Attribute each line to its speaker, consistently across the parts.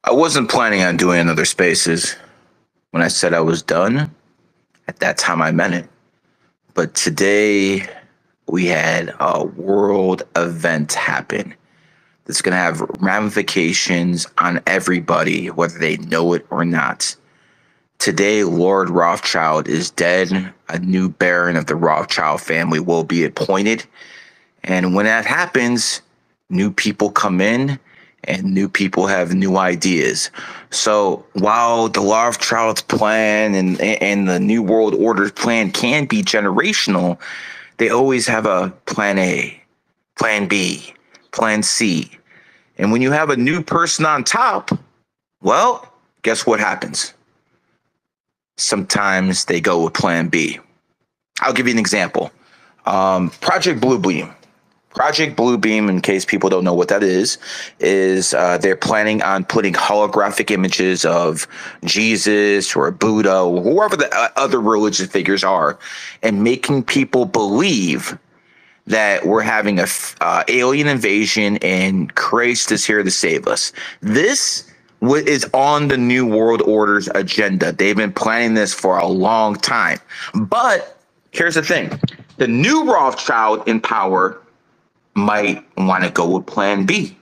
Speaker 1: I wasn't planning on doing another spaces. When I said I was done, at that time I meant it. But today we had a world event happen that's going to have ramifications on everybody, whether they know it or not. Today, Lord Rothschild is dead. A new baron of the Rothschild family will be appointed. And when that happens, new people come in and new people have new ideas. So while the Rothschild's plan and the New World Order's plan can be generational, they always have a plan A, plan B, plan C. And when you have a new person on top, well, guess what happens? Sometimes they go with plan B. I'll give you an example. Project Bluebeam. Project Bluebeam, in case people don't know what that is they're planning on putting holographic images of Jesus or Buddha or whoever the other religious figures are and making people believe that we're having a alien invasion and Christ is here to save us. This is on the New World Order's agenda. They've been planning this for a long time. But here's the thing. The new Rothschild in power might want to go with plan B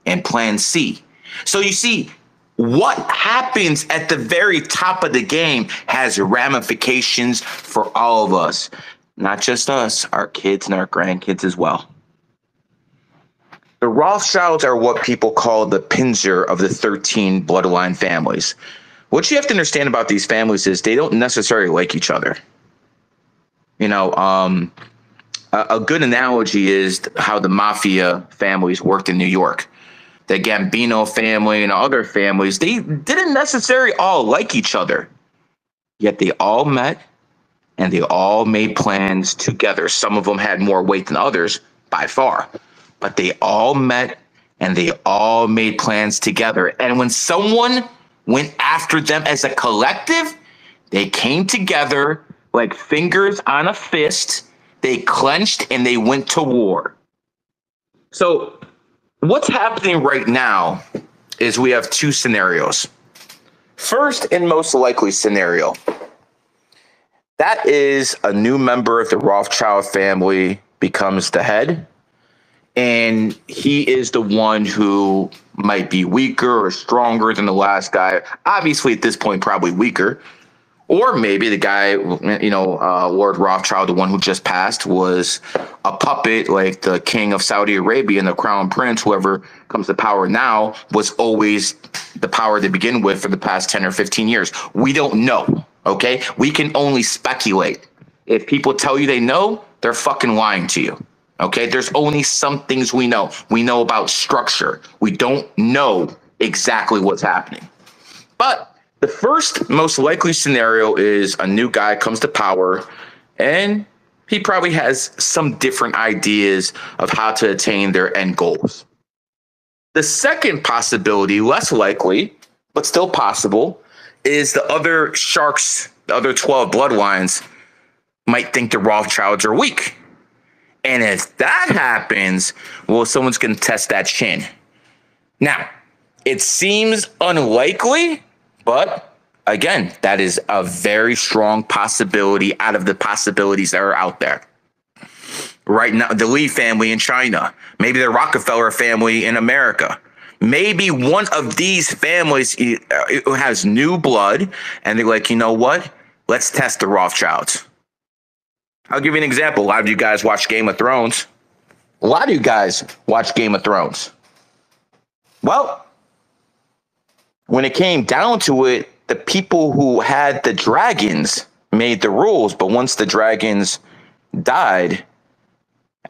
Speaker 1: and plan C. So you see, what happens at the very top of the game has ramifications for all of us, not just us, our kids and our grandkids as well. The Rothschilds are what people call the Pinzer of the 13 bloodline families. What you have to understand about these families is they don't necessarily like each other. You know, a good analogy is how the mafia families worked in New York. The Gambino family and other families, they didn't necessarily all like each other, yet they all met and they all made plans together. Some of them had more weight than others by far, but they all met and they all made plans together. And when someone went after them as a collective, they came together like fingers on a fist. They clenched and they went to war. So what's happening right now is we have two scenarios. First and most likely scenario, that is a new member of the Rothschild family becomes the head, and he is the one who might be weaker or stronger than the last guy. Obviously, at this point, probably weaker. Or maybe the guy, Lord Rothschild, the one who just passed, was a puppet like the king of Saudi Arabia and the crown prince, whoever comes to power now, was always the power to begin with for the past 10 or 15 years. We don't know, okay? We can only speculate. If people tell you they know, they're fucking lying to you, okay? There's only some things we know. We know about structure. We don't know exactly what's happening. But the first most likely scenario is a new guy comes to power and he probably has some different ideas of how to attain their end goals. The second possibility, less likely, but still possible, is the other sharks, the other 12 bloodlines, might think the Rothschilds are weak. And if that happens, well, someone's going to test that chin. Now, it seems unlikely, but again, that is a very strong possibility out of the possibilities that are out there. Right now, the Lee family in China, maybe the Rockefeller family in America. Maybe one of these families has new blood, and they're like, you know what? Let's test the Rothschilds. I'll give you an example. A lot of you guys watch Game of Thrones. Well, when it came down to it, the people who had the dragons made the rules. But once the dragons died,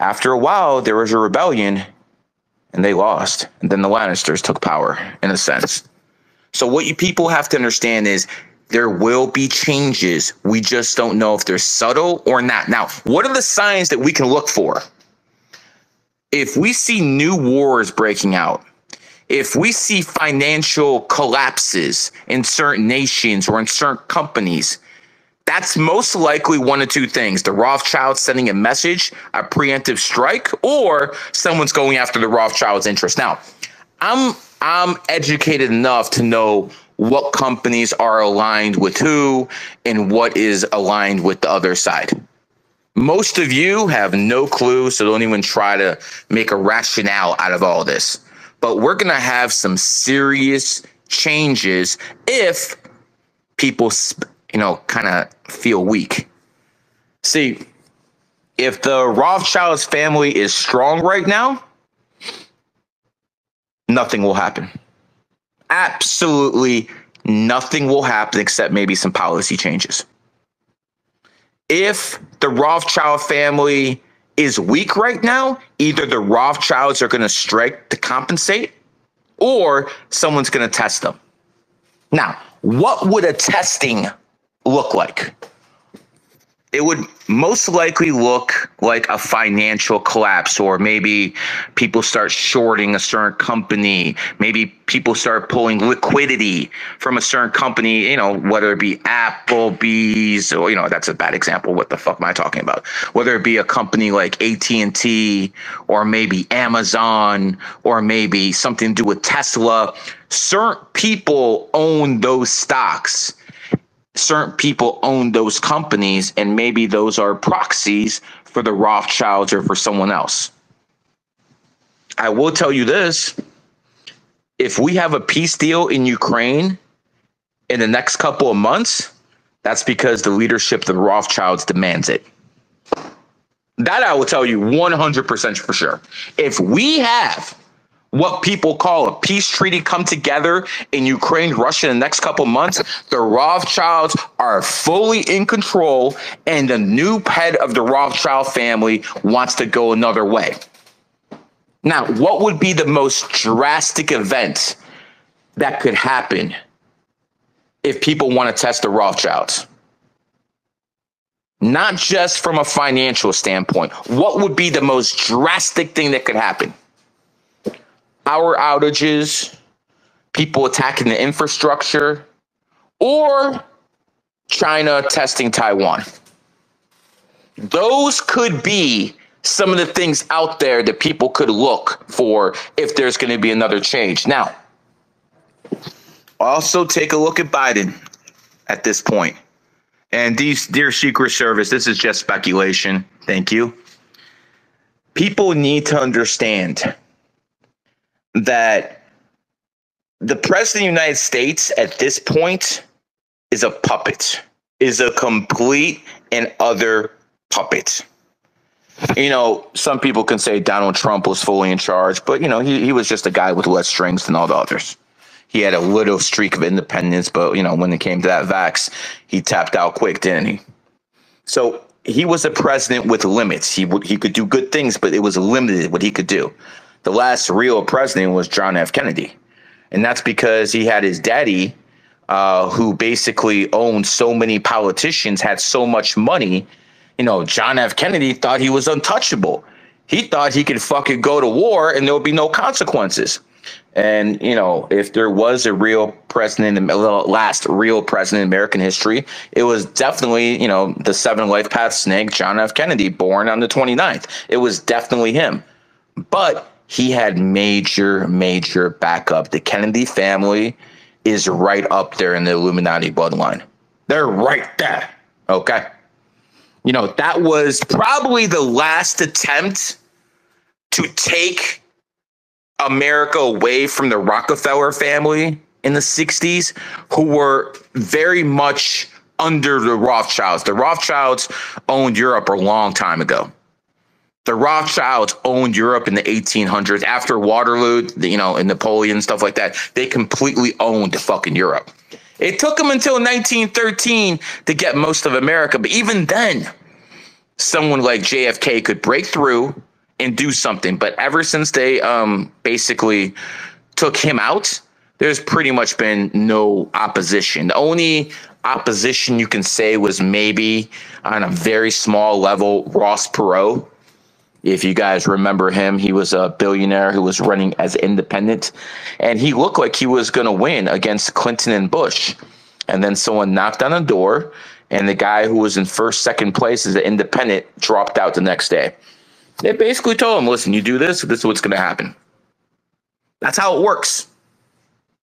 Speaker 1: after a while, there was a rebellion and they lost. And then the Lannisters took power, in a sense. So what you people have to understand is there will be changes. We just don't know if they're subtle or not. Now, what are the signs that we can look for? If we see new wars breaking out, if we see financial collapses in certain nations or in certain companies, that's most likely one of two things. The Rothschilds sending a message, a preemptive strike, or someone's going after the Rothschilds' interest. Now, I'm educated enough to know what companies are aligned with who and what is aligned with the other side. Most of you have no clue, so don't even try to make a rationale out of all this. But we're going to have some serious changes if people, kind of feel weak. See, if the Rothschilds family is strong right now, nothing will happen. Absolutely nothing will happen except maybe some policy changes. If the Rothschild family is weak right now, either the Rothschilds are going to strike to compensate or someone's going to test them. Now, what would a testing look like? It would most likely look like a financial collapse, or maybe people start shorting a certain company. Maybe people start pulling liquidity from a certain company, whether it be Applebee's or, that's a bad example. What the fuck am I talking about? Whether it be a company like AT&T or maybe Amazon or maybe something to do with Tesla. Certain people own those stocks. Certain people own those companies, and maybe those are proxies for the Rothschilds or for someone else. I will tell you this. If we have a peace deal in Ukraine in the next couple of months, that's because the leadership of the Rothschilds demands it. That I will tell you 100% for sure. If we have what people call a peace treaty come together in Ukraine, Russia in the next couple months, the Rothschilds are fully in control, and the new head of the Rothschild family wants to go another way. Now, what would be the most drastic event that could happen if people want to test the Rothschilds? Not just from a financial standpoint. What would be the most drastic thing that could happen? Power outages, people attacking the infrastructure, or China testing Taiwan. Those could be some of the things out there that people could look for if there's going to be another change. Now, also take a look at Biden at this point. And dear Secret Service, this is just speculation. Thank you. People need to understand that the president of the United States at this point is a puppet, is a complete and utter puppet. Some people can say Donald Trump was fully in charge, but, he was just a guy with less strings than all the others. He had a little streak of independence, but, when it came to that vax, he tapped out quick, didn't he? So he was a president with limits. He could do good things, but it was limited what he could do. The last real president was John F. Kennedy. And that's because he had his daddy, who basically owned so many politicians, had so much money. John F. Kennedy thought he was untouchable. He thought he could fucking go to war and there would be no consequences. And, if there was a real president, the last real president in American history, it was definitely, the 7 life path snake, John F. Kennedy, born on the 29th. It was definitely him. But he had major backup. The Kennedy family is right up there in the Illuminati bloodline. They're right there. Okay. That was probably the last attempt to take America away from the Rockefeller family in the 60s, who were very much under the Rothschilds. The Rothschilds owned Europe a long time ago. The Rothschilds owned Europe in the 1800s. After Waterloo, and Napoleon, stuff like that, they completely owned fucking Europe. It took them until 1913 to get most of America. But even then, someone like JFK could break through and do something. But ever since they basically took him out, there's pretty much been no opposition. The only opposition you can say was maybe on a very small level, Ross Perot. If you guys remember him, he was a billionaire who was running as independent, and he looked like he was going to win against Clinton and Bush. And then someone knocked on the door, and the guy who was in second place as an independent dropped out the next day. They basically told him, listen, you do this, this is what's going to happen. That's how it works.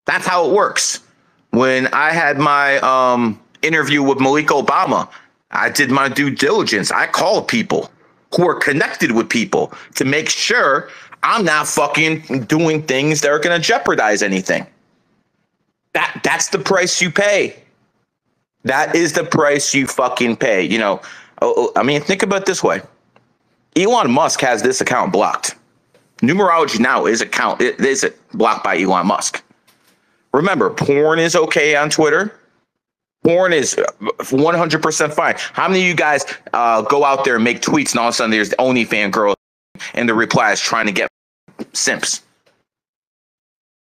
Speaker 1: That's how it works. When I had my interview with Malik Obama, I did my due diligence. I called people who are connected with people to make sure I'm not fucking doing things that are going to jeopardize anything. That's the price you pay. That is the price you fucking pay. You know, I mean, think about it this way. Elon Musk has this account blocked. Numerology now is blocked by Elon Musk. Remember, porn is okay on Twitter. Porn is 100% fine. How many of you guys go out there and make tweets and all of a sudden there's the OnlyFans girl and the replies trying to get simps?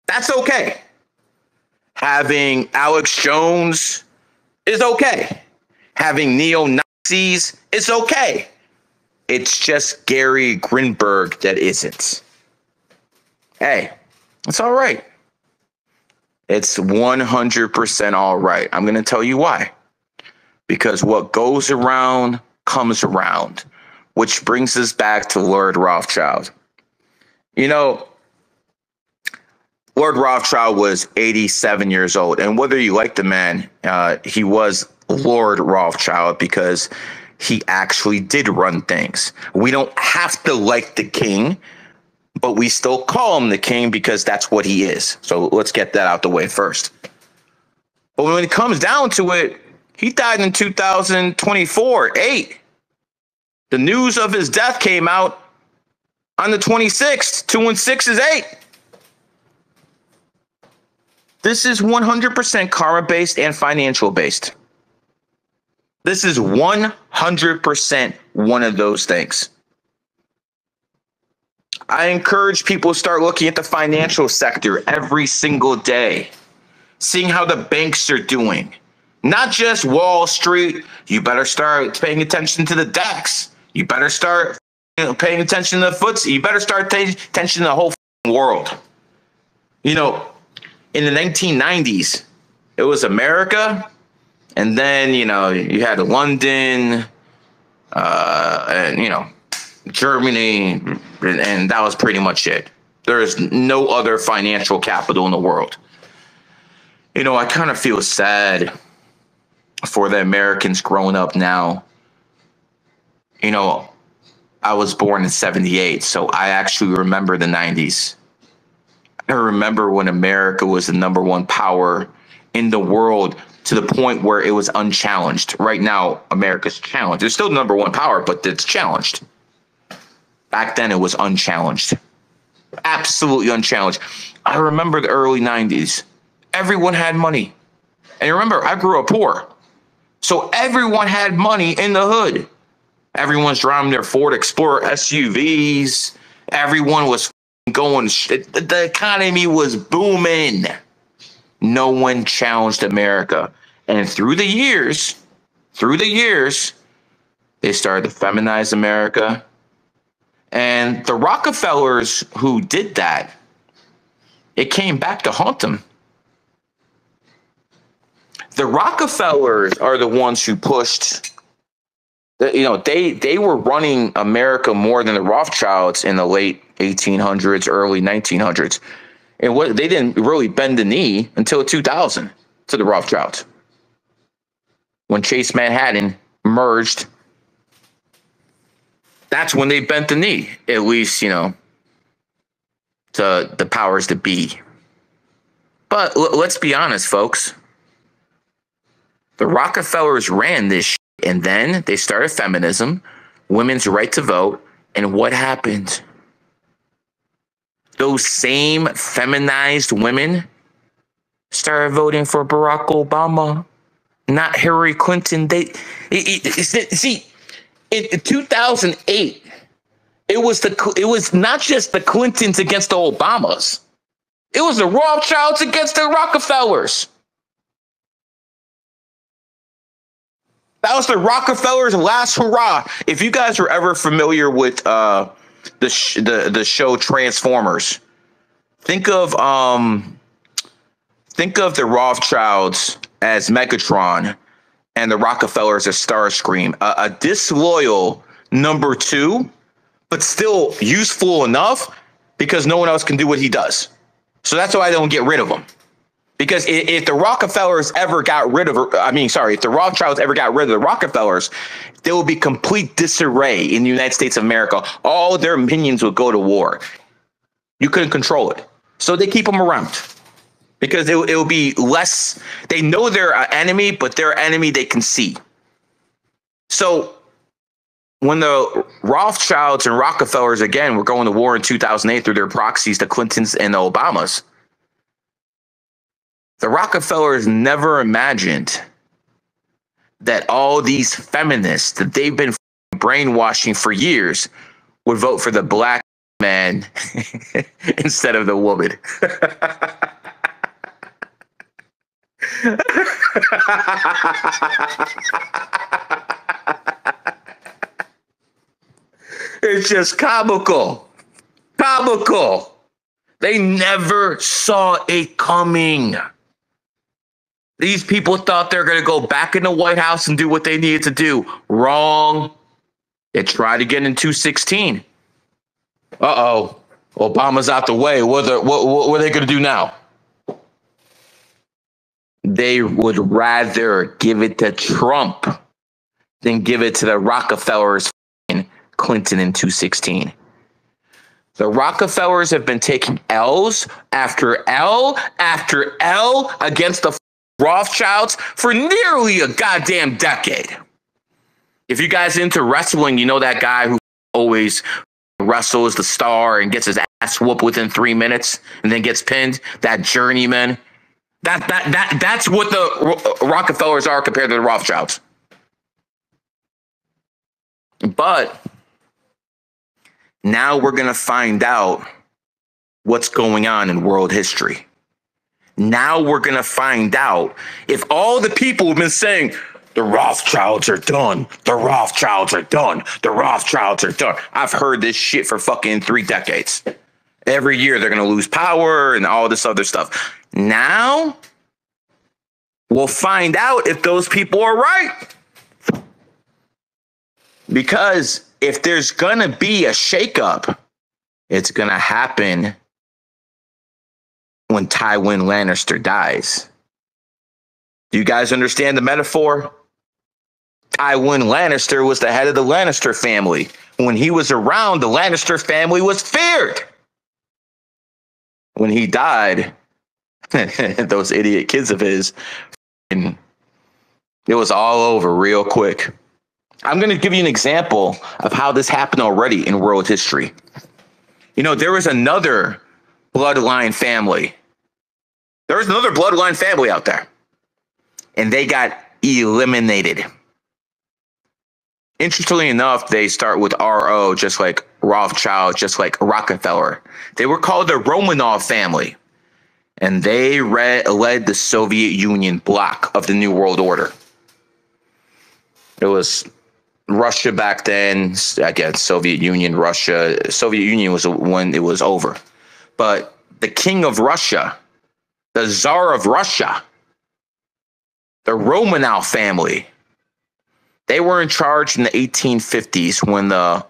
Speaker 1: That's okay. Having Alex Jones is okay. Having neo-Nazis is okay. It's just Gary Grinberg that isn't. Hey, it's all right. It's 100% all right. I'm going to tell you why. Because what goes around comes around, which brings us back to Lord Rothschild. You know, Lord Rothschild was 87 years old. And whether you like the man, he was Lord Rothschild because he actually did run things. We don't have to like the king, but we still call him the king because that's what he is. So let's get that out the way first. But when it comes down to it, he died in 2024, 8. The news of his death came out on the 26th. 2 and 6 is 8. This is 100% karma-based and financial-based. This is 100% one of those things. I encourage people to start looking at the financial sector every single day, seeing how the banks are doing. Not just Wall Street. You better start paying attention to the DAX. You better start paying attention to the FTSE. You better start paying attention to the whole world. You know, in the 1990s, it was America. And then, you know, you had London, and, you know, Germany, and that was pretty much it. There is no other financial capital in the world. You know, I kind of feel sad for the Americans growing up now. You know, I was born in 78, so I actually remember the 90s. I remember when America was the #1 power in the world, to the point where it was unchallenged. Right now, America's challenged. It's still the #1 power, but it's challenged. Back then, it was unchallenged. Absolutely unchallenged. I remember the early 90s. Everyone had money. And remember, I grew up poor. So everyone had money in the hood. Everyone's driving their Ford Explorer SUVs. Everyone was going. The economy was booming. No one challenged America. And through the years, they started to feminize America. And the Rockefellers who did that, it came back to haunt them. The Rockefellers are the ones who pushed, you know, they were running America more than the Rothschilds in the late 1800s, early 1900s. And what they didn't really bend the knee until 2000 to the Rothschilds. When Chase Manhattan merged, that's when they bent the knee, at least, you know, to the powers that be. But let's be honest, folks. The Rockefellers ran this shit, and then they started feminism, women's right to vote, and what happened? Those same feminized women started voting for Barack Obama, not Hillary Clinton. See, in 2008, it was not just the Clintons against the Obamas. It was the Rothschilds against the Rockefellers. That was the Rockefellers' last hurrah. If you guys are ever familiar with the show Transformers, think of the Rothschilds as Megatron and the Rockefellers as Starscream, a disloyal #2, but still useful enough because no one else can do what he does. So that's why I don't get rid of them. Because if the Rockefellers ever got rid of, if the Rothschilds ever got rid of the Rockefellers, there would be complete disarray in the United States of America. All their minions would go to war. You couldn't control it. So they keep them around because it will be less. They know they're an enemy, but their enemy they can see. So when the Rothschilds and Rockefellers, again, were going to war in 2008 through their proxies, the Clintons and the Obamas, the Rockefellers never imagined that all these feminists that they've been brainwashing for years would vote for the black man instead of the woman. It's just comical. Comical. They never saw it coming. These people thought they're going to go back in the White House and do what they needed to do. Wrong. They tried again in 2016. Uh-oh. Obama's out the way. What are they going to do now? They would rather give it to Trump than give it to the Rockefellers and Clinton in 2016. The Rockefellers have been taking L's after L after L against the Rothschilds for nearly a goddamn decade. If you guys into wrestling, you know that guy who always wrestles the star and gets his ass whooped within 3 minutes and then gets pinned. That journeyman. That's what the Rockefellers are compared to the Rothschilds. But now we're going to find out what's going on in world history. Now we're going to find out if all the people who've been saying, the Rothschilds are done, the Rothschilds are done, the Rothschilds are done. I've heard this shit for fucking 3 decades. Every year they're going to lose power and all this other stuff. Now we'll find out if those people are right. Because if there's going to be a shakeup, it's going to happen when Tywin Lannister dies. Do you guys understand the metaphor? Tywin Lannister was the head of the Lannister family. When he was around, the Lannister family was feared. When he died, those idiot kids of his, and it was all over real quick. I'm going to give you an example of how this happened already in world history. You know, there was another bloodline family. There was another bloodline family out there. And they got eliminated. Interestingly enough, they start with RO, just like Rothschild, just like Rockefeller. They were called the Romanov family. And they led the Soviet Union bloc of the New World Order. It was Russia back then, again, Soviet Union, Russia. Soviet Union was when it was over. But the king of Russia, the Tsar of Russia, the Romanov family, they were in charge in the 1850s when the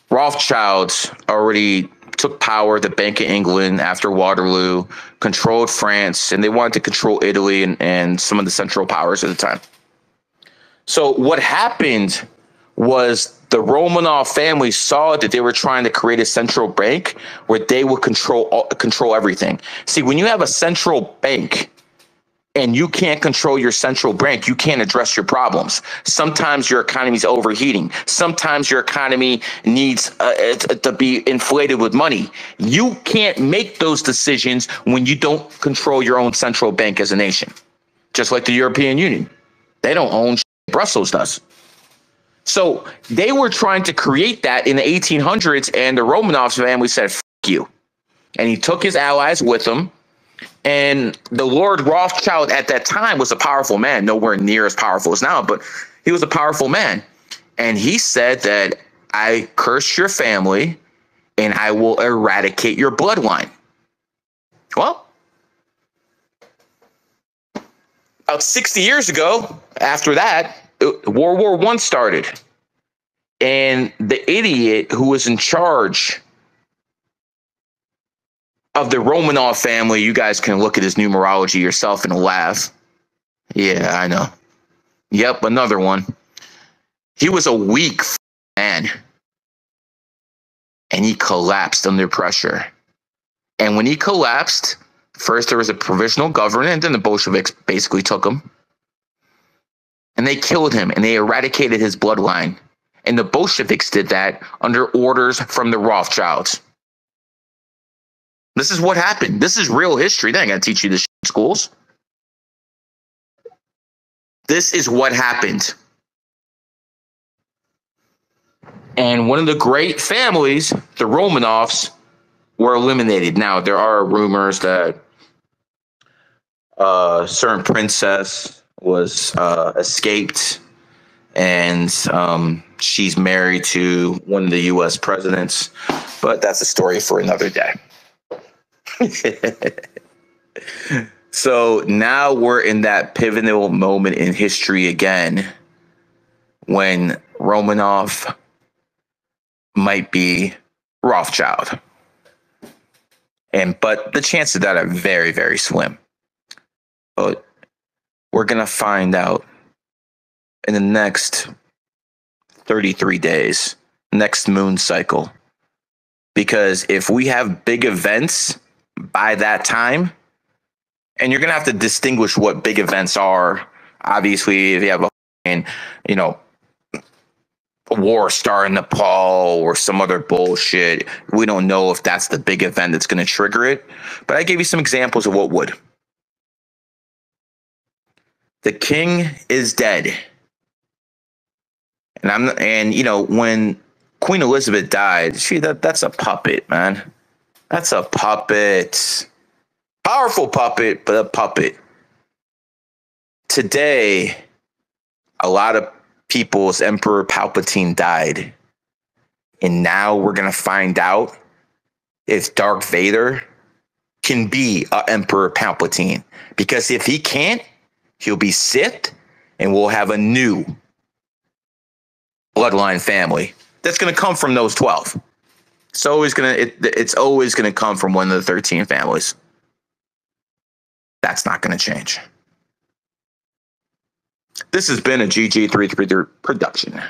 Speaker 1: Rothschilds already took power, the Bank of England after Waterloo, controlled France, and they wanted to control Italy and some of the Central Powers at the time. So what happened was the Romanov family saw that they were trying to create a central bank where they would control everything. See, when you have a central bank and you can't control your central bank, you can't address your problems. Sometimes your economy is overheating. Sometimes your economy needs to be inflated with money. You can't make those decisions when you don't control your own central bank as a nation. Just like the European Union. They don't own shit. Brussels does. So they were trying to create that in the 1800s, and the Romanov family said, "F you." And he took his allies with him. And the Lord Rothschild at that time was a powerful man, nowhere near as powerful as now, but he was a powerful man. And he said that I curse your family and I will eradicate your bloodline. Well, about 60 years ago, after that, World War I started. And the idiot who was in charge of the Romanov family, you guys can look at his numerology yourself and laugh. Yeah, I know. Yep, another one. He was a weak man, and he collapsed under pressure. And when he collapsed, first there was a provisional government, and then the Bolsheviks basically took him. And they killed him, and they eradicated his bloodline. And the Bolsheviks did that under orders from the Rothschilds. This is what happened. This is real history. They ain't gonna teach you this in schools. This is what happened. And one of the great families, the Romanovs, were eliminated. Now, there are rumors that a certain princess was escaped, and she's married to one of the U.S. presidents, but that's a story for another day. So now we're in that pivotal moment in history again when Romanov might be Rothschild. But the chances of that are very, very slim. But we're going to find out in the next 33 days, next moon cycle. Because if we have big events by that time, and you're going to have to distinguish what big events are. Obviously, if you have a war star in Nepal or some other bullshit, we don't know if that's the big event that's going to trigger it. But I gave you some examples of what would. The king is dead. And when Queen Elizabeth died, that's a puppet, man. That's a puppet. Powerful puppet, but a puppet. Today, a lot of people's Emperor Palpatine died. And now we're going to find out if Darth Vader can be Emperor Palpatine. Because if he can't, he'll be Sith, and we'll have a new bloodline family that's going to come from those 12. It's always going to come from one of the 13 families. That's not going to change. This has been a GG33 production.